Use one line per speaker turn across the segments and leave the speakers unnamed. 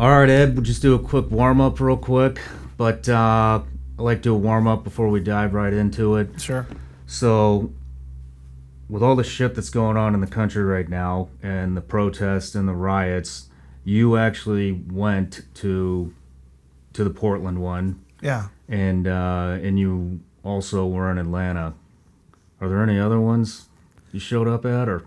All right, Ed, we'll just do a quick warm-up real quick. But I like to do a warm-up before we dive right into it.
Sure.
So, with all the shit that's going on in the country right now, and the protests and the riots, you actually went to the Portland one.
Yeah.
And you also were in Atlanta. Are there any other ones you showed up at, or?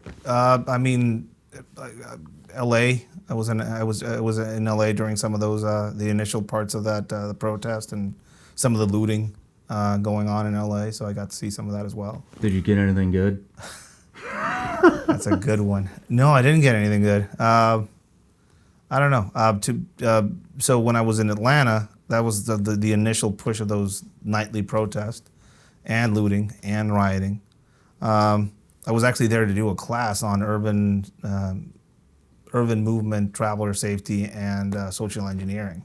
L.A. I was in L.A. during some of those the initial parts of that the protest and some of the looting going on in L.A. So I got to see some of that as well.
Did you get anything good?
That's a good one. No, I didn't get anything good. I don't know. So when I was in Atlanta, that was the initial push of those nightly protests and looting and rioting. I was actually there to do a class on urban movement, traveler safety, and social engineering.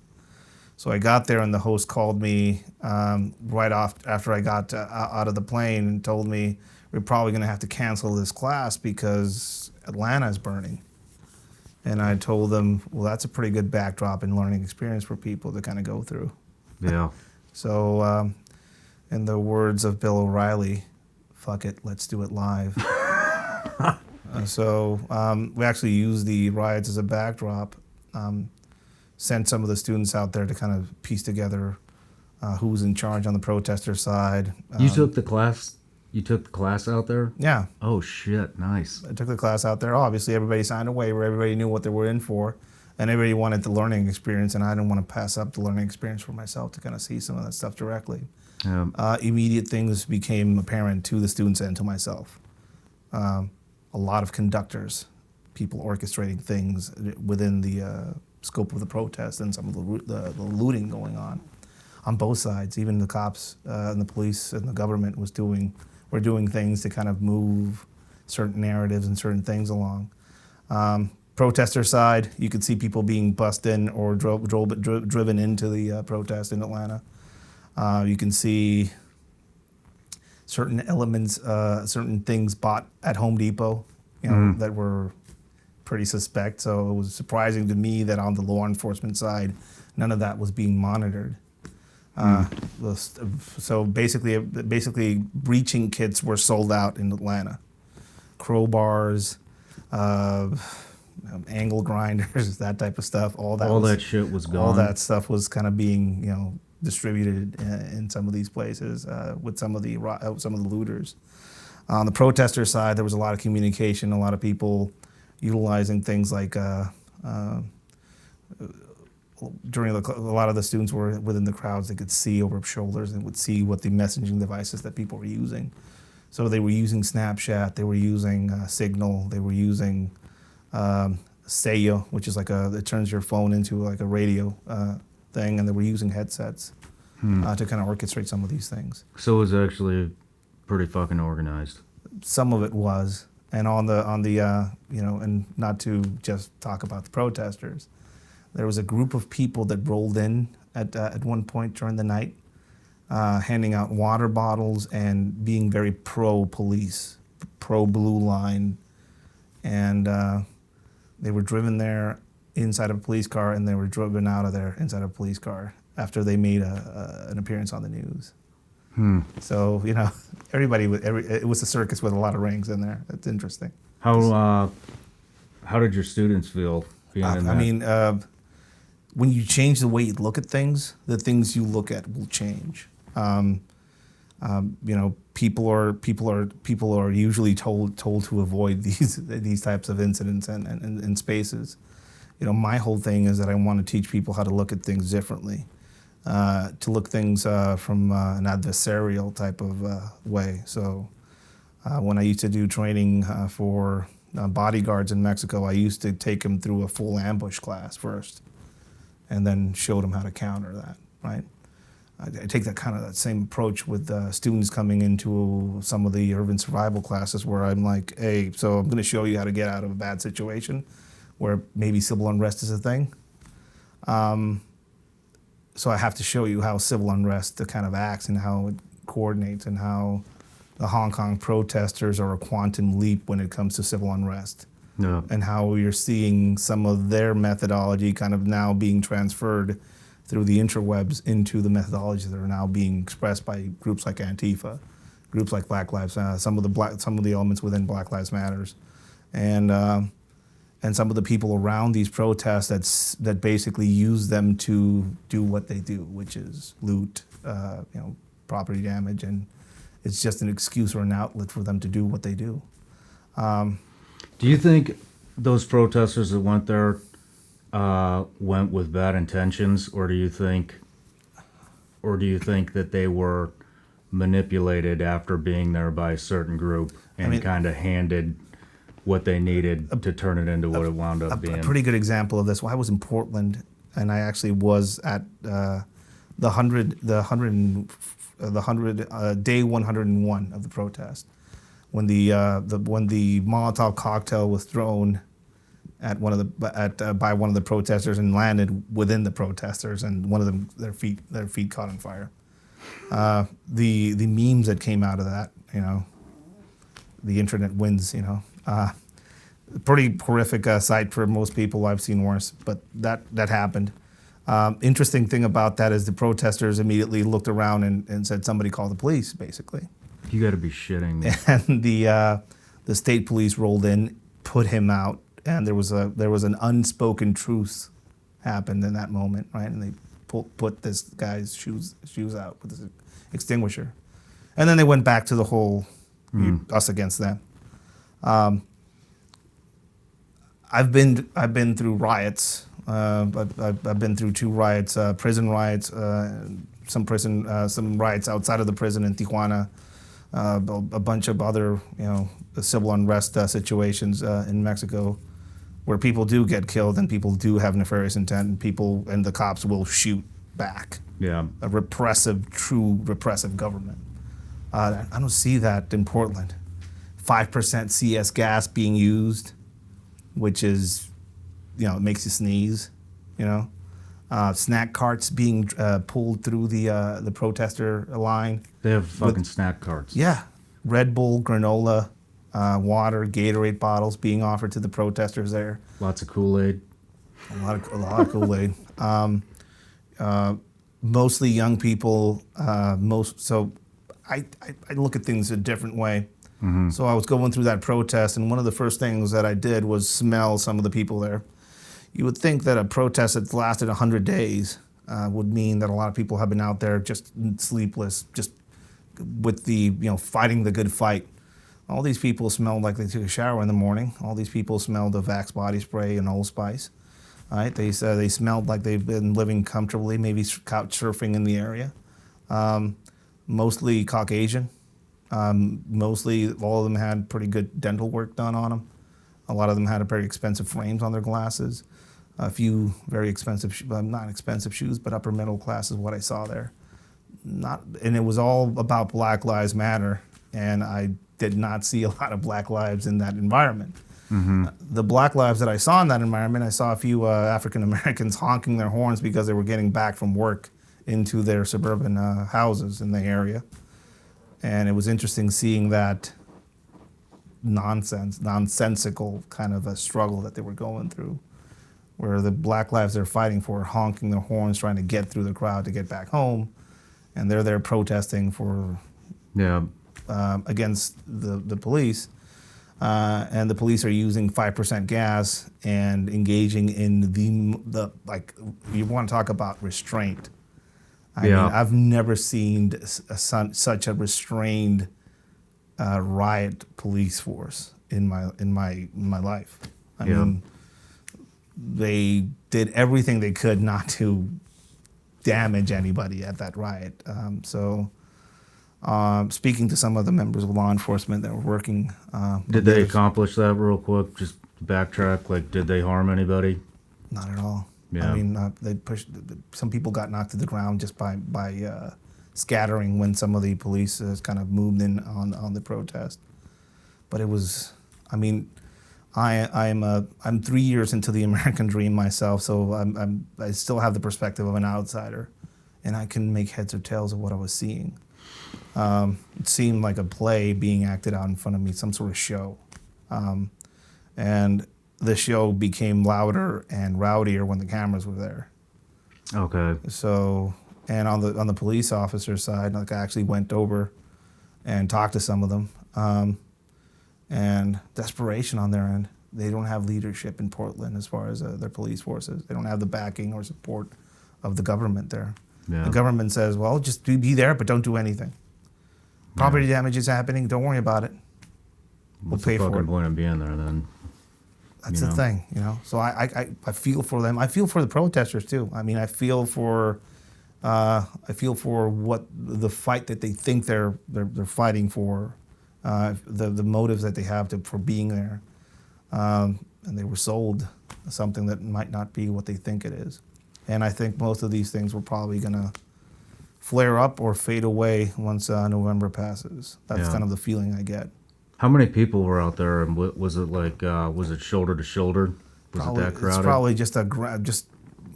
So I got there, and the host called me right after I got out of the plane and told me we're probably going to have to cancel this class because Atlanta is burning. And I told them, well, that's a pretty good backdrop and learning experience for people to kind of go through.
Yeah.
So, in the words of Bill O'Reilly, fuck it, let's do it live. So we actually used the riots as a backdrop, sent some of the students out there to kind of piece together who was in charge on the protester side.
You took the class? You took the class out there?
Yeah.
Oh, shit. Nice.
I took the class out there. Obviously, everybody signed a waiver. Everybody knew what they were in for. And everybody wanted the learning experience, and I didn't want to pass up the learning experience for myself to kind of see some of that stuff directly. Immediate things became apparent to the students and to myself. A lot of conductors, people orchestrating things within the scope of the protest and some of the looting going on both sides. Even the cops and the police and the government were doing things to kind of move certain narratives and certain things along. Protester side, you could see people being bussed in or driven into the protest in Atlanta. You can see certain elements, certain things bought at Home Depot, that were pretty suspect. So it was surprising to me that on the law enforcement side, none of that was being monitored. So basically, breaching kits were sold out in Atlanta. Crowbars, angle grinders, that type of stuff. All that
shit was gone.
All that stuff was kind of being, distributed in some of these places with some of the looters. On the protester side, there was a lot of communication, a lot of people utilizing things like a lot of the students were within the crowds. They could see over shoulders and would see what the messaging devices that people were using. So they were using Snapchat, they were using Signal, they were using Seyo, which is it turns your phone into like a radio thing, and they were using headsets to kind of orchestrate some of these things.
So it was actually pretty fucking organized.
Some of it was, and on the and not to just talk about the protesters, there was a group of people that rolled in at one point during the night, handing out water bottles and being very pro-police, pro-blue line, and they were driven there inside of a police car, and they were driven out of there inside of a police car after they made an appearance on the news. So it was a circus with a lot of rings in there. It's interesting.
How did your students feel being in that?
When you change the way you look at things, the things you look at will change. People are usually told to avoid these types of incidents and spaces. My whole thing is that I want to teach people how to look at things differently, to look things from an adversarial type of way. So when I used to do training for bodyguards in Mexico, I used to take them through a full ambush class first, and then showed them how to counter that, right? I take that same approach with students coming into some of the urban survival classes where I'm like, hey, so I'm gonna show you how to get out of a bad situation where maybe civil unrest is a thing. So I have to show you how civil unrest kind of acts and how it coordinates and how the Hong Kong protesters are a quantum leap when it comes to civil unrest.
Yeah.
and how you're seeing some of their methodology kind of now being transferred through the interwebs into the methodologies that are now being expressed by groups like Antifa, groups like Black Lives Matter, some of the elements within Black Lives Matters, and some of the people around these protests that basically use them to do what they do, which is loot, property damage, and it's just an excuse or an outlet for them to do what they do.
Do you think those protesters that went there went with bad intentions, or do you think that they were manipulated after being there by a certain group and kind of handed what they needed to turn it into what it wound up being?
A pretty good example of this. Well, I was in Portland, and I actually was at day 101 of the protest, when the Molotov cocktail was thrown at by one of the protesters and landed within the protesters, and one of them their feet caught on fire. The memes that came out of that, the internet wins, pretty horrific sight for most people. I've seen worse, but that happened. Interesting thing about that is the protesters immediately looked around and said, somebody call the police, basically.
You got to be shitting me.
And the state police rolled in, put him out, and there was an unspoken truce happened in that moment, right? And they put this guy's shoes out with this extinguisher, and then they went back to the whole us against them. I've been through riots. I've been through 2 riots, prison riots, some riots outside of the prison in Tijuana, a bunch of other civil unrest situations in Mexico, where people do get killed and people do have nefarious intent, and the cops will shoot back.
Yeah.
A true repressive government. I don't see that in Portland. 5% CS gas being used, which is, it makes you sneeze. Snack carts being pulled through the protester line.
They have fucking snack carts.
Yeah, Red Bull, granola, water, Gatorade bottles being offered to the protesters there.
Lots of Kool-Aid.
A lot of Kool-Aid. Mostly young people. So I look at things a different way. Mm-hmm. So I was going through that protest, and one of the first things that I did was smell some of the people there. You would think that a protest that's lasted 100 days would mean that a lot of people have been out there just sleepless, just with the fighting the good fight. All these people smelled like they took a shower in the morning. All these people smelled of Axe body spray and Old Spice. Right? They smelled like they've been living comfortably, maybe couch surfing in the area. Mostly Caucasian. Mostly all of them had pretty good dental work done on them. A lot of them had very expensive frames on their glasses. A few very expensive, not expensive shoes, but upper middle class is what I saw there. And it was all about Black Lives Matter, and I did not see a lot of Black lives in that environment. Mm-hmm. The Black lives that I saw in that environment, I saw a few African Americans honking their horns because they were getting back from work into their suburban houses in the area. And it was interesting seeing that nonsensical kind of a struggle that they were going through, where the Black lives they're fighting for are honking their horns, trying to get through the crowd to get back home, and they're there protesting for against the police, and the police are using 5% gas and engaging in the like, you want to talk about restraint. I mean, I've never seen such a restrained riot police force in my life. I mean, they did everything they could not to damage anybody at that riot. Speaking to some of the members of law enforcement that were working.
Did they accomplish that real quick? Just backtrack. Like, did they harm anybody?
Not at all.
Yeah.
I mean, they pushed. Some people got knocked to the ground just by scattering when some of the police kind of moved in on the protest. But it was, I mean, I'm 3 years into the American dream myself, so I still have the perspective of an outsider, and I can make heads or tails of what I was seeing. It seemed like a play being acted out in front of me, some sort of show. and the show became louder and rowdier when the cameras were there.
Okay.
So, and on the police officer side, like I actually went over and talked to some of them, and desperation on their end. They don't have leadership in Portland as far as their police forces. They don't have the backing or support of the government there.
Yeah.
The government says, well, just be there, but don't do anything. Property damage is happening. Don't worry about it. We'll
What's
pay
the
for
fucking
it.
point of being there then?
That's the thing, you know. So I feel for them. I feel for the protesters too. I mean, I feel for what the fight that they think they're fighting for, the motives that they have for being there, and they were sold something that might not be what they think it is. And I think most of these things were probably gonna flare up or fade away once November passes. That's kind of the feeling I get.
How many people were out there, and was it like, was it shoulder to shoulder? Was it that crowded?
It's probably just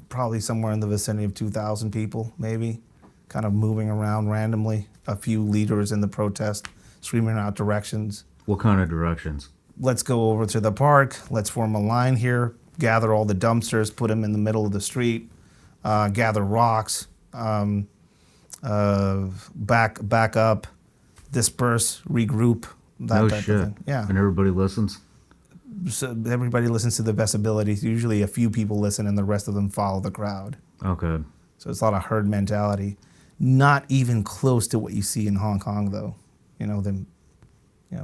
probably somewhere in the vicinity of 2,000 people, maybe, kind of moving around randomly. A few leaders in the protest, screaming out directions.
What kind of directions?
Let's go over to the park. Let's form a line here. Gather all the dumpsters, put them in the middle of the street. Gather rocks. Back up. Disperse. Regroup. That type of thing. Yeah.
And everybody listens?
So everybody listens to the best abilities. Usually a few people listen and the rest of them follow the crowd.
Okay.
So it's a lot of herd mentality. Not even close to what you see in Hong Kong, though.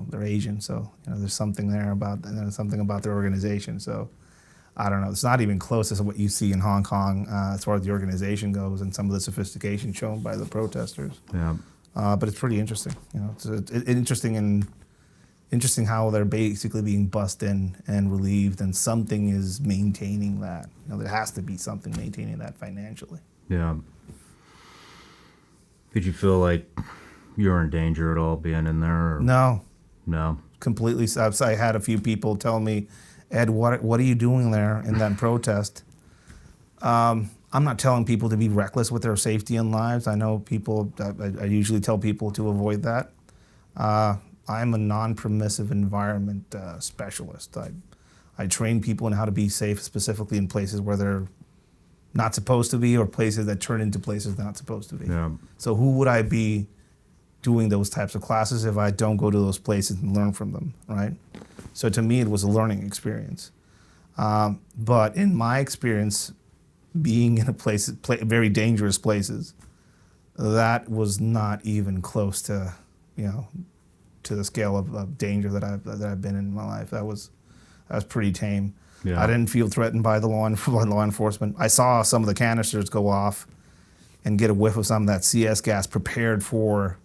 They're Asian, so there's something there about their organization. So I don't know. It's not even close to what you see in Hong Kong as far as the organization goes and some of the sophistication shown by the protesters.
Yeah.
But it's pretty interesting. It's interesting how they're basically being bussed in and relieved, and something is maintaining that. There has to be something maintaining that financially.
Yeah. Did you feel like you were in danger at all being in there? Or?
No.
Completely.
I had a few people tell me, Ed, what are you doing there in that protest? I'm not telling people to be reckless with their safety and lives. I know people, I usually tell people to avoid that. I'm a non-permissive environment specialist. I train people in how to be safe, specifically in places where they're not supposed to be or places that turn into places they're not supposed to be.
Yeah.
So who would I be doing those types of classes if I don't go to those places and learn from them, right? So to me, it was a learning experience. But in my experience, being in very dangerous places, that was not even close to, to the scale of danger that I've been in my life. That was pretty tame.
Yeah.
I didn't feel threatened by the law enforcement. I saw some of the canisters go off and get a whiff of some of that CS gas prepared for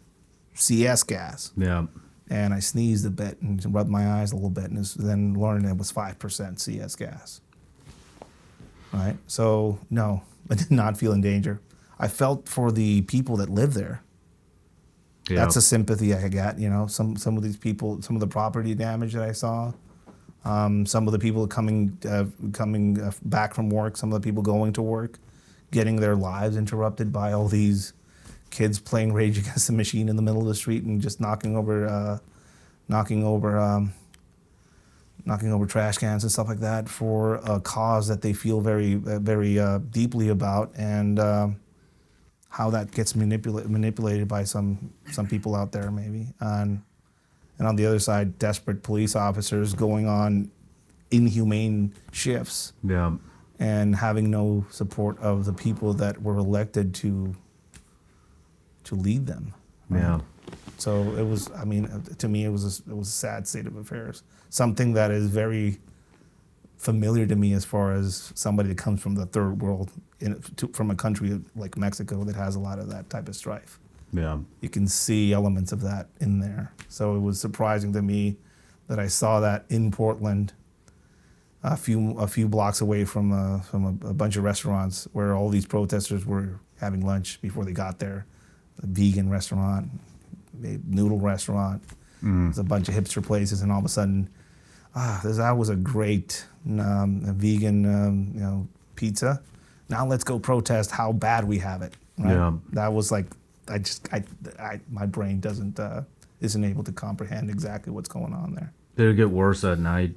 CS gas.
Yeah.
And I sneezed a bit and rubbed my eyes a little bit, and then learned it was 5% CS gas. Right? So, no, I did not feel in danger. I felt for the people that live there. Yeah. That's a sympathy I got, some of these people, some of the property damage that I saw, some of the people coming back from work, some of the people going to work, getting their lives interrupted by all these kids playing Rage Against the Machine in the middle of the street and just knocking over trash cans and stuff like that for a cause that they feel very, very deeply about, and how that gets manipulated by some people out there maybe. And on the other side, desperate police officers going on inhumane shifts.
Yeah.
And having no support of the people that were elected to lead them. Right?
Yeah.
So it was. I mean, to me, it was a sad state of affairs. Something that is very familiar to me as far as somebody that comes from the third world, from a country like Mexico that has a lot of that type of strife.
Yeah.
You can see elements of that in there. So it was surprising to me that I saw that in Portland, a few blocks away from a bunch of restaurants where all these protesters were having lunch before they got there. A vegan restaurant, a noodle restaurant. There's a bunch of hipster places, and all of a sudden, that was a great vegan pizza. Now let's go protest how bad we have it. Right?
Yeah.
That was like, my brain isn't able to comprehend exactly what's going on there.
Did it get worse at night?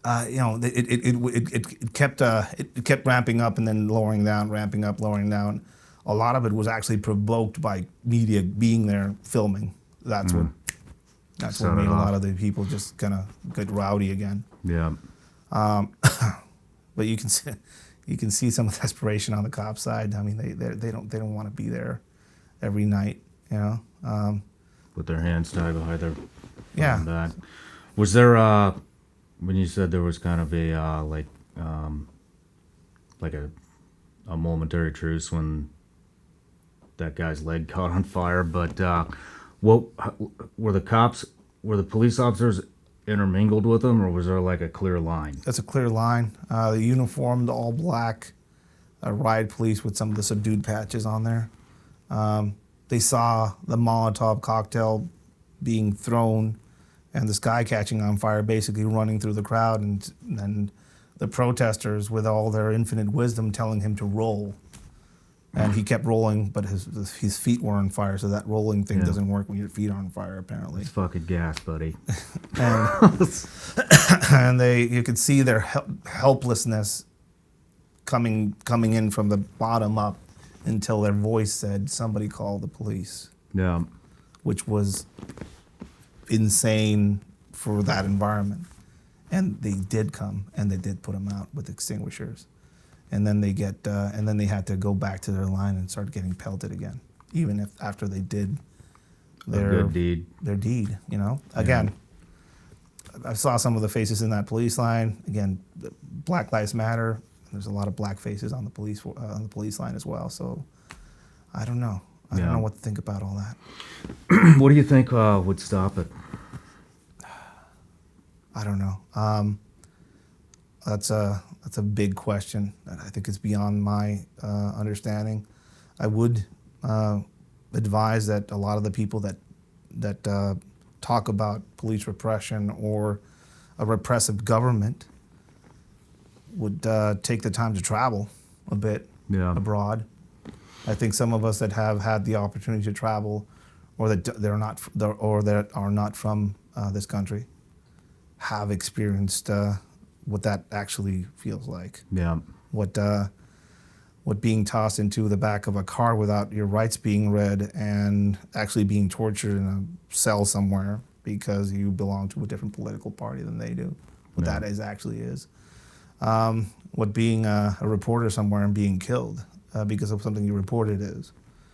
it kept ramping up and then lowering down, ramping up, lowering down. A lot of it was actually provoked by media being there filming. That's what
Set
made
it
a
off.
lot of the people just kind of get rowdy again.
Yeah.
But you can see some desperation on the cop side. I mean, they don't want to be there every night, you know.
With their hands tied behind their
Yeah.
back. Was there when you said there was kind of a like a momentary truce when that guy's leg caught on fire, but what were the police officers intermingled with them, or was there like a clear line?
That's a clear line. The uniformed, all black, riot police with some of the subdued patches on there. They saw the Molotov cocktail being thrown and this guy catching on fire, basically running through the crowd, and the protesters, with all their infinite wisdom, telling him to roll. And he kept rolling, but his feet were on fire, so that rolling thing doesn't work when your feet are on fire, apparently.
It's fucking gas, buddy.
And you could see their helplessness coming in from the bottom up until their voice said, "Somebody call the police,"
Yeah.
which was insane for that environment. And they did come, and they did put them out with extinguishers. And then they had to go back to their line and start getting pelted again, even if after they did their
good deed.
Their deed, you know. Again, I saw some of the faces in that police line. Again, Black Lives Matter. There's a lot of black faces on the police line as well. So I don't know. I don't know what to think about all that.
What do you think would stop it?
I don't know. That's a big question. I think it's beyond my understanding. I would advise that a lot of the people that talk about police repression or a repressive government would take the time to travel a bit abroad. I think some of us that have had the opportunity to travel, or that are not from this country, have experienced what that actually feels like.
Yeah.
What being tossed into the back of a car without your rights being read and actually being tortured in a cell somewhere because you belong to a different political party than they do. What that actually is. What being a reporter somewhere and being killed because of something you reported is.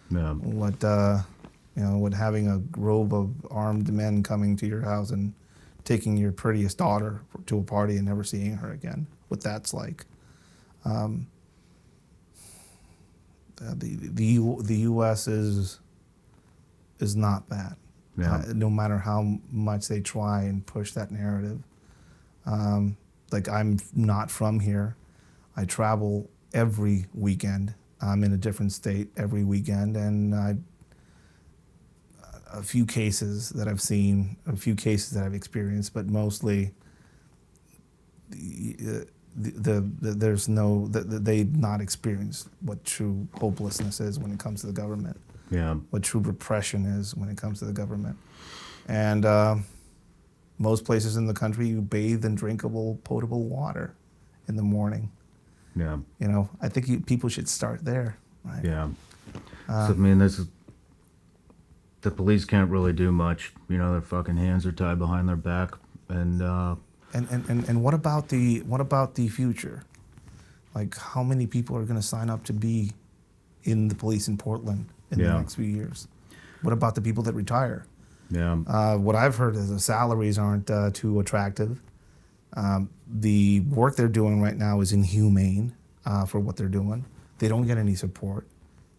Yeah.
What having a grove of armed men coming to your house and taking your prettiest daughter to a party and never seeing her again. What that's like. The U.S. is not that. No matter how much they try and push that narrative. Like, I'm not from here. I travel every weekend. I'm in a different state every weekend, and a few cases that I've seen, a few cases that I've experienced, but mostly they've not experienced what true hopelessness is when it comes to the government.
Yeah.
What true repression is when it comes to the government. And most places in the country, you bathe in drinkable, potable water in the morning.
Yeah.
You know, I think people should start there. Right?
Yeah. So, I mean, the police can't really do much. You know, their fucking hands are tied behind their back, and
what about the future? Like, how many people are going to sign up to be in the police in Portland in the next few years? What about the people that retire?
Yeah.
What I've heard is the salaries aren't too attractive. The work they're doing right now is inhumane for what they're doing. They don't get any support.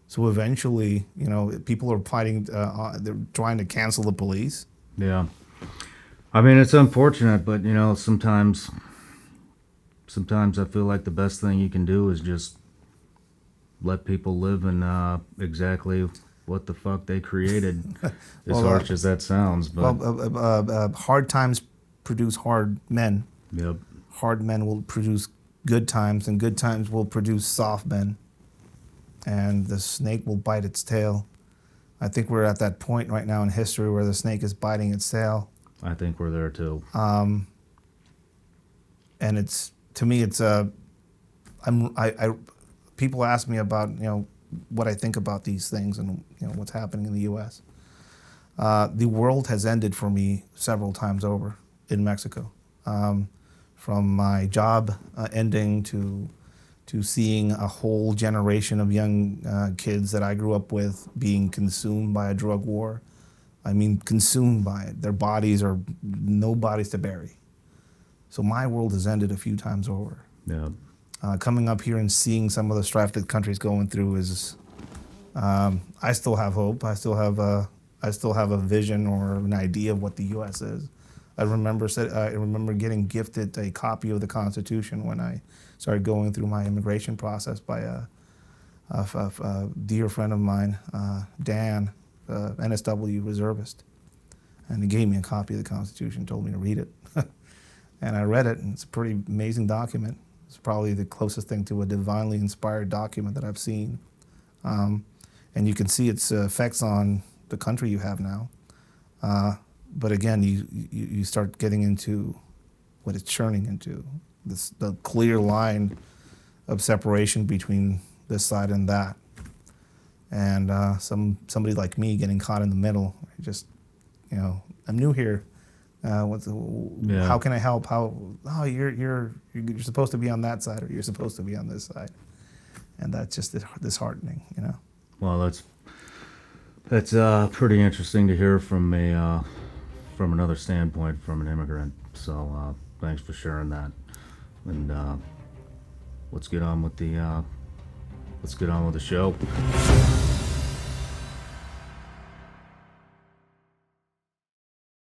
So eventually, you know, people are fighting, they're trying to cancel the police.
Yeah. I mean, it's unfortunate, but, you know, sometimes I feel like the best thing you can do is just let people live in exactly what the fuck they created, as harsh as that sounds. But
hard times produce hard men.
Yep.
Hard men will produce good times, and good times will produce soft men. And the snake will bite its tail. I think we're at that point right now in history where the snake is biting its tail.
I think we're there too.
and it's, to me, it's people ask me about, what I think about these things and, what's happening in the U.S. The world has ended for me several times over in Mexico. From my job ending to seeing a whole generation of young kids that I grew up with being consumed by a drug war. I mean, consumed by it. Their bodies are no bodies to bury. So my world has ended a few times over.
Yeah.
Coming up here and seeing some of the strife that the country's going through is, I still have hope. I still have a vision or an idea of what the U.S. is. I remember getting gifted a copy of the Constitution when I started going through my immigration process by a dear friend of mine, Dan, NSW reservist. And he gave me a copy of the Constitution, told me to read it. And I read it, and it's a pretty amazing document. It's probably the closest thing to a divinely inspired document that I've seen. And you can see its effects on the country you have now. But again, you start getting into what it's churning into, the clear line of separation between this side and that. And somebody like me getting caught in the middle, just, I'm new here. How can I help? You're supposed to be on that side, or you're supposed to be on this side, and that's just disheartening,
Well, that's pretty interesting to hear from from another standpoint, from an immigrant. So thanks for sharing that. And let's get on with the show.